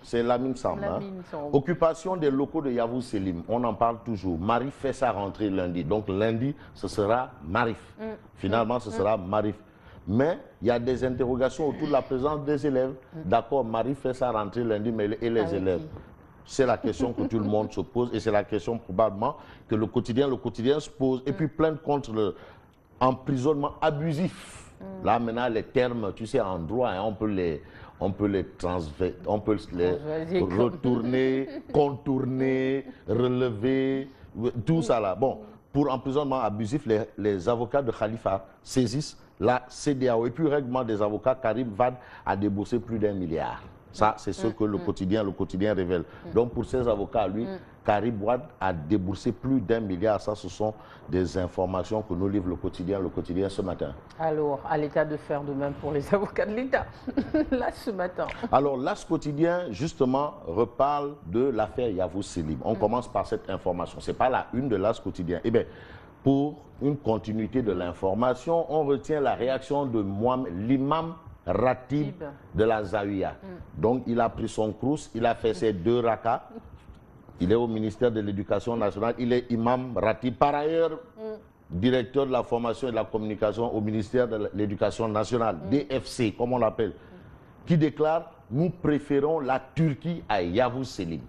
c'est Lamine Sam. Occupation des locaux de Yavuz Selim, on en parle toujours. Marif fait sa rentrée lundi. Donc lundi, ce sera Marif. Finalement, ce sera Marif. Mais il y a des interrogations autour de la présence des élèves. D'accord, Marif fait sa rentrée lundi, mais et les élèves? C'est la question que tout le monde se pose et c'est la question probablement que le quotidien se pose. Et puis plainte contre l'emprisonnement abusif. Là maintenant les termes, tu sais, en droit, hein, on peut les retourner, contourner, relever, tout ça là. Bon, pour emprisonnement abusif, les avocats de Khalifa saisissent la CEDEAO. Et puis le règlement des avocats, Karim Wade a déboursé plus d'1 milliard. Ça, c'est ce que le quotidien révèle. Donc, pour ces avocats, lui, Karim Wade a déboursé plus d'1 milliard. Ça, ce sont des informations que nous livre le quotidien ce matin. Alors, à l'État de faire de même pour les avocats de l'État, là, ce matin. Alors, là, ce quotidien, justement, reparle de l'affaire Yavuz Selim. On commence par cette information. Ce n'est pas la une de l'As quotidien. Eh bien, pour une continuité de l'information, on retient la réaction de l'imam Ratib de la Zawiya. Donc, il a pris son crous, il a fait ses 2 rakas. Il est au ministère de l'Éducation nationale. Il est imam Ratib. Par ailleurs, directeur de la formation et de la communication au ministère de l'Éducation nationale, DFC, comme on l'appelle, qui déclare « Nous préférons la Turquie à Yavuz Selim ».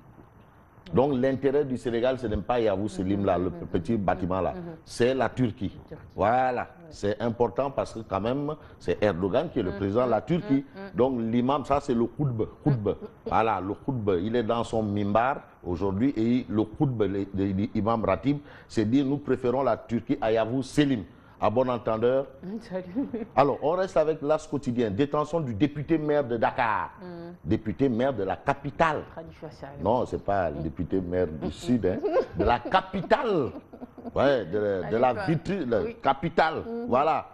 Donc l'intérêt du Sénégal, ce n'est pas Yavuz Selim, là, le petit bâtiment là, c'est la Turquie. Voilà, c'est important parce que quand même, c'est Erdogan qui est le président de la Turquie. Donc l'imam, ça c'est le khutbah. Voilà, le khutbah, il est dans son mimbar aujourd'hui et le khutbah de l'imam Ratib, c'est dire nous préférons la Turquie à Yavuz Selim. À bon entendeur. Alors, on reste avec l'As quotidien. Détention du député maire de Dakar. Député maire de la capitale. Non, ce n'est pas le député maire du Sud, hein, de la capitale. Ouais, de la vitrine, capitale. Voilà.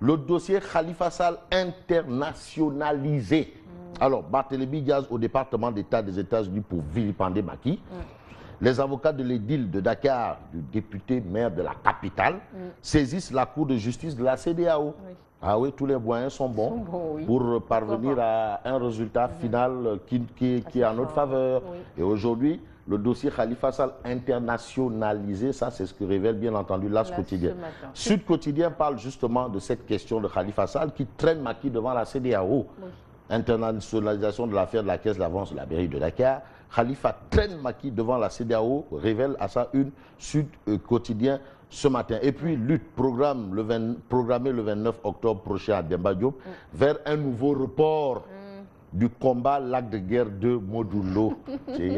Le dossier Khalifa Sall internationalisé. Alors, Barthélémy Diaz au département d'État des États-Unis pour vilipender Macky. Les avocats de l'édile de Dakar, du député maire de la capitale, saisissent la Cour de justice de la CEDEAO. Ah oui, tous les moyens sont bons pour parvenir à un résultat final qui est en notre faveur. Et aujourd'hui, le dossier Khalifa Sall internationalisé, ça c'est ce que révèle bien entendu l'As quotidien. Sud Quotidien parle justement de cette question de Khalifa Sall qui traîne Macky devant la CEDEAO. Internationalisation de l'affaire de la caisse d'avance de la mairie de Dakar. Khalifa traîne Macky devant la CEDEAO, révèle à ça une Sud Quotidien ce matin. Et puis lutte programmée le 29 octobre prochain à Demba Diop vers un nouveau report du combat lac de guerre de Modulo. Ces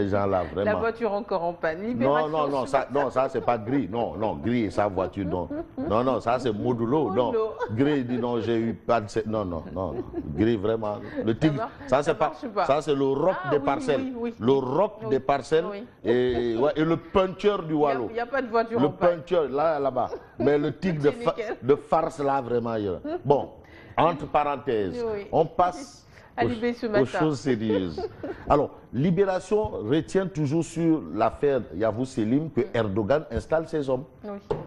gens-là, vraiment. La voiture encore en panne. Non, ça c'est pas Gris. Non, Gris et sa voiture, non. Non, ça c'est Modulo. Non, Gris dit non, j'ai eu pas de... Non. Gris, vraiment. Le tigre, ça c'est pas... Ça c'est le roc des parcelles. Le roc des parcelles et le puncher du Wallo. Il n'y a pas de voiture en panne. Le puncher, là-bas. Mais le tigre de farce, là, vraiment. Bon. Entre parenthèses, on passe aux choses sérieuses. Alors, Libération retient toujours sur l'affaire Yavuz Selim que Erdogan installe ses hommes.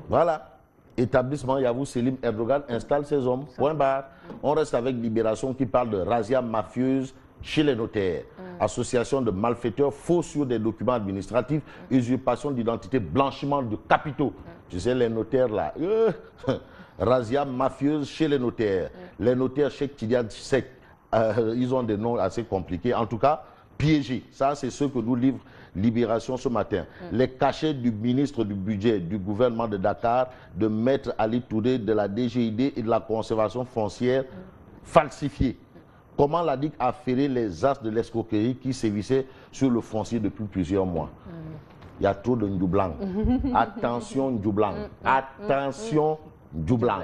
Voilà. Établissement Yavuz Selim, Erdogan installe ses hommes. Point barre. On reste avec Libération qui parle de razzia mafieuse chez les notaires. Association de malfaiteurs, faux sur des documents administratifs, usurpation d'identité, blanchiment de capitaux. Tu sais, les notaires là... Razzia mafieuse chez les notaires. Les notaires chez Tidiane Sek, ils ont des noms assez compliqués. En tout cas, piégés. Ça, c'est ce que nous livre Libération ce matin. Les cachets du ministre du budget du gouvernement de Dakar, de Maître Ali Touré, de la DGID et de la conservation foncière falsifiés. Comment la DIC a ferré les as de l'escroquerie qui sévissaient sur le foncier depuis plusieurs mois. Il y a trop de Ndjoublang. Attention Ndjoublang. Attention Ndjoublang.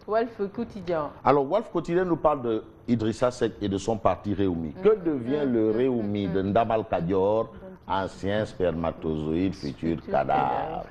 Walf Quotidien. Alors, Walf Quotidien nous parle de Idrissa Seck et de son parti Réumi. Que devient le Réumi de Ndamal Kadior, ancien spermatozoïde, futur cadavre?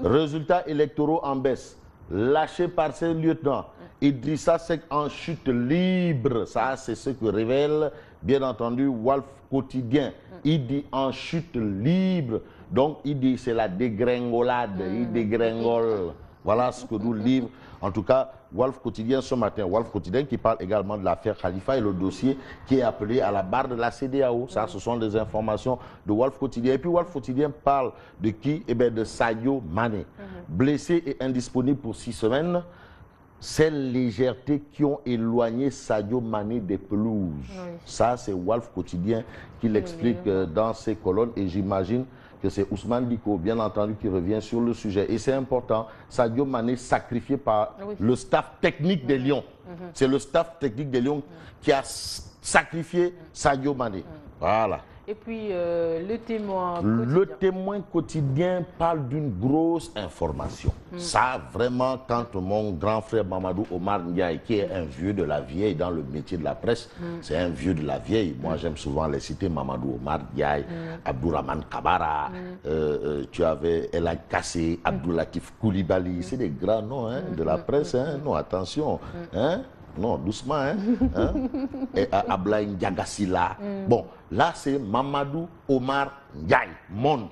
Résultats électoraux en baisse. Lâché par ses lieutenants. Idrissa Seck en chute libre. Ça, c'est ce que révèle, bien entendu, Walf Quotidien. Il dit en chute libre. Donc, il dit c'est la dégringolade. Il dégringole. Voilà ce que nous livre, en tout cas, Walf Quotidien ce matin. Walf Quotidien qui parle également de l'affaire Khalifa et le dossier qui est appelé à la barre de la CEDEAO. Ça, ce sont des informations de Walf Quotidien. Et puis Walf Quotidien parle de qui? Eh bien, de Sadio Mané. Blessé et indisponible pour 6 semaines. Ces légèretés qui ont éloigné Sadio Mané des pelouses. Oui. Ça, c'est Walf Quotidien qui l'explique dans ses colonnes. Et j'imagine que c'est Ousmane Diko, bien entendu, qui revient sur le sujet. Et c'est important, Sadio Mané sacrifié par le staff technique des Lions. C'est le staff technique des Lions qui a sacrifié Sadio Mané. Voilà. Et puis, le témoin quotidien. Le témoin quotidien parle d'une grosse information. Ça, vraiment, quand mon grand frère Mamadou Omar Ndiaye, qui est un vieux de la vieille dans le métier de la presse, c'est un vieux de la vieille. Moi, j'aime souvent les citer, Mamadou Omar Ndiaye, Abdourahmane Kabara, tu avais Elan Kassé, Abdoulatif Koulibaly. C'est des grands noms de la presse. Non, attention. Non, doucement, Et Ablaye Ndiagasila. Bon, là, c'est Mamadou Omar Ndiaye, Mon.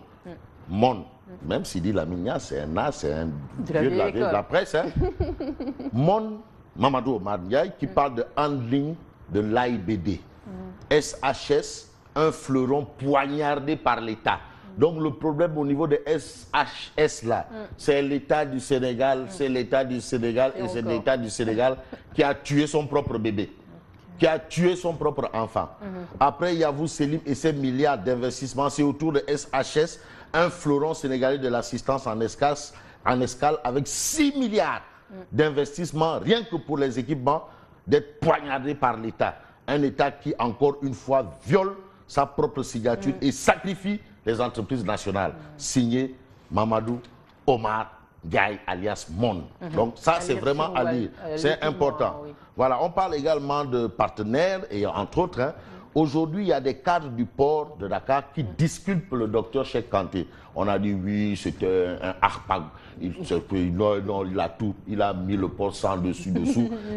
Même s'il dit la Minia, c'est un as, c'est un vieux de la presse. Mamadou Omar Ndiaye, qui parle de handling de l'AIBD. SHS, un fleuron poignardé par l'État. Donc le problème au niveau de SHS là, c'est l'État du Sénégal, c'est l'État du Sénégal et c'est l'État du Sénégal qui a tué son propre bébé, qui a tué son propre enfant. Après, Yavuz Selim et ses milliards d'investissements, c'est autour de SHS, un fleuron sénégalais de l'assistance en escale avec 6 milliards d'investissements, rien que pour les équipements, d'être poignardés par l'État. Un État qui, encore une fois, viole sa propre signature et sacrifie les entreprises nationales. Signé Mamadou Omar Ndiaye alias Mon. Donc ça, c'est vraiment à lire. C'est important. Voilà, on parle également de partenaires et entre autres, aujourd'hui, il y a des cadres du port de Dakar qui disculpent le docteur Cheikh Kanté. On a dit oui, c'était un harpag. Il a tout. Il a mis le port sans dessous.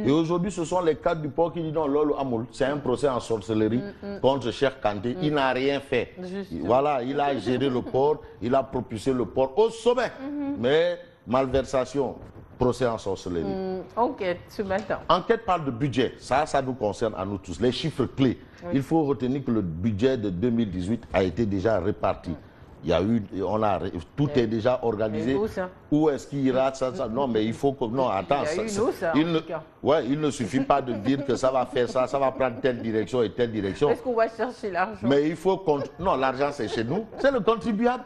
Et aujourd'hui, ce sont les cadres du port qui disent non, Lolo Amoul, c'est un procès en sorcellerie contre Cheikh Kanté. Il n'a rien fait. Voilà, il a géré le port, il a propulsé le port au sommet. Mais malversation, procès en sorcellerie. Enquête ce matin. Enquête parle de budget. Ça nous concerne à nous tous. Les chiffres clés. Il faut retenir que le budget de 2018 a été déjà réparti. Il y a eu, tout est déjà organisé. Où est-ce qu'il ira ça? Non, mais il faut que... Non, attends. Il ne suffit pas de dire que ça va faire ça va prendre telle direction et telle direction. Est-ce qu'on va chercher l'argent? Mais il faut... Non, l'argent, c'est chez nous. C'est le contribuable.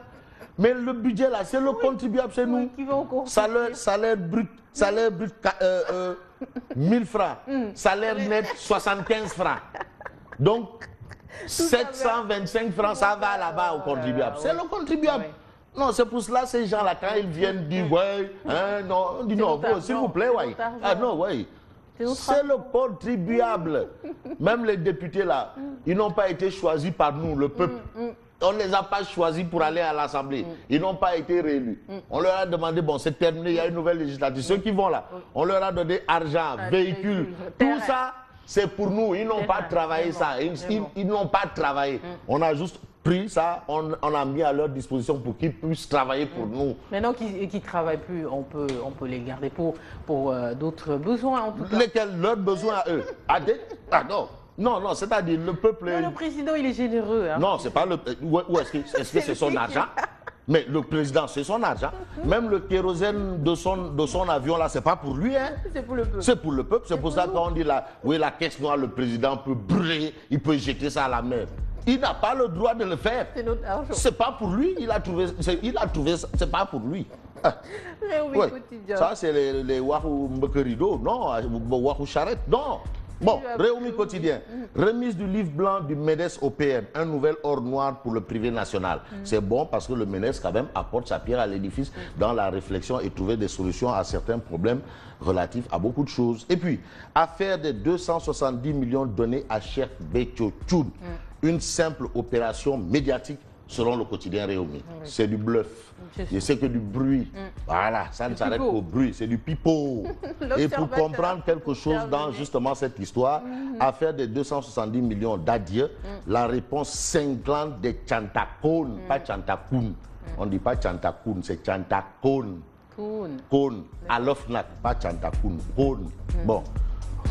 Mais le budget, là, c'est le contribuable, c'est nous. Salaire brut, 1000 francs. Salaire net, 75 francs. Donc... 725 francs, ça va là-bas au contribuable. C'est le contribuable. Non, c'est pour cela, ces gens-là, quand ils viennent dire, non, on dit non, s'il vous plaît, c'est le contribuable. Même les députés là, ils n'ont pas été choisis par nous, le peuple. On ne les a pas choisis pour aller à l'Assemblée. Ils n'ont pas été réélus. On leur a demandé, bon, c'est terminé, il y a une nouvelle législature. Ceux qui vont là, on leur a donné argent, véhicules, tout ça. C'est pour nous, ils n'ont pas travaillé ça, ils n'ont pas travaillé. On a juste pris ça, on a mis à leur disposition pour qu'ils puissent travailler pour nous. Maintenant qu'ils ne travaillent plus, on peut les garder pour d'autres besoins en tout cas. Lesquels? Leurs besoins à eux? Non, c'est-à-dire le peuple... Non, le président, il est généreux. Non, c'est pas le... Où est-ce que c'est son argent? Mais le président, c'est son argent. Même le kérosène de son avion, là, c'est pas pour lui. C'est pour le peuple. C'est pour le peuple. C'est pour ça qu'on dit là, oui, la caisse noire, le président peut brûler, il peut jeter ça à la mer. Il n'a pas le droit de le faire. C'est notre argent. C'est pas pour lui. Il a trouvé ça. C'est pas pour lui. Ça, c'est les Wahou Mbekerido. Non, Wahou Charrette. Non. Bon, Réumi Quotidien, remise du livre blanc du MEDES au PM, un nouvel or noir pour le privé national. C'est bon parce que le MEDES quand même apporte sa pierre à l'édifice dans la réflexion et trouver des solutions à certains problèmes relatifs à beaucoup de choses. Et puis, affaire des 270 millions donnés à Cheikh Béthio Thioune, une simple opération médiatique selon le quotidien Réumi. C'est du bluff. C'est que du bruit. Voilà, ça ne s'arrête qu'au bruit. C'est du pipeau. Et pour comprendre quelque chose dans justement cette histoire, affaire des 270 millions d'adieux, la réponse cinglante des Chantakoun, pas Chantakoun. On ne dit pas Chantakoun, c'est Chantakoun. Cône, à l'OFNAC, pas Tchantakoun, Cône. Bon,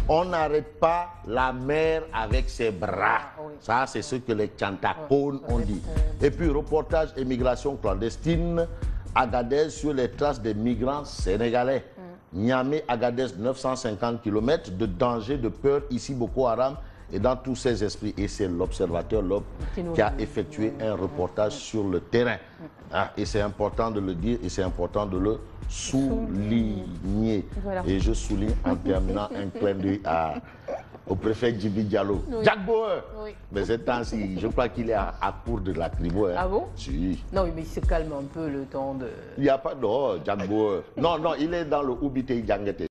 on n'arrête pas la mer avec ses bras. Ça, c'est ce que les Tchantakounes ont dit. Et puis, reportage immigration clandestine, Agadez sur les traces des migrants sénégalais. Niamey, Agadez, 950 km de danger, de peur, ici Boko Haram et dans tous ses esprits. Et c'est l'observateur Lob qui a effectué un reportage sur le terrain. Ah, et c'est important de le dire et c'est important de le souligner. Voilà. Et je souligne en terminant un clin d'œil au préfet Djibi Diallo. Oui. Jack Bauer. Oui. Mais ce temps-ci, je crois qu'il est à court de la tribu. Hein. Ah bon? Si. Non, mais il se calme un peu le temps de... Il n'y a pas de Jack Bauer. Non, il est dans le Oubité Djangete.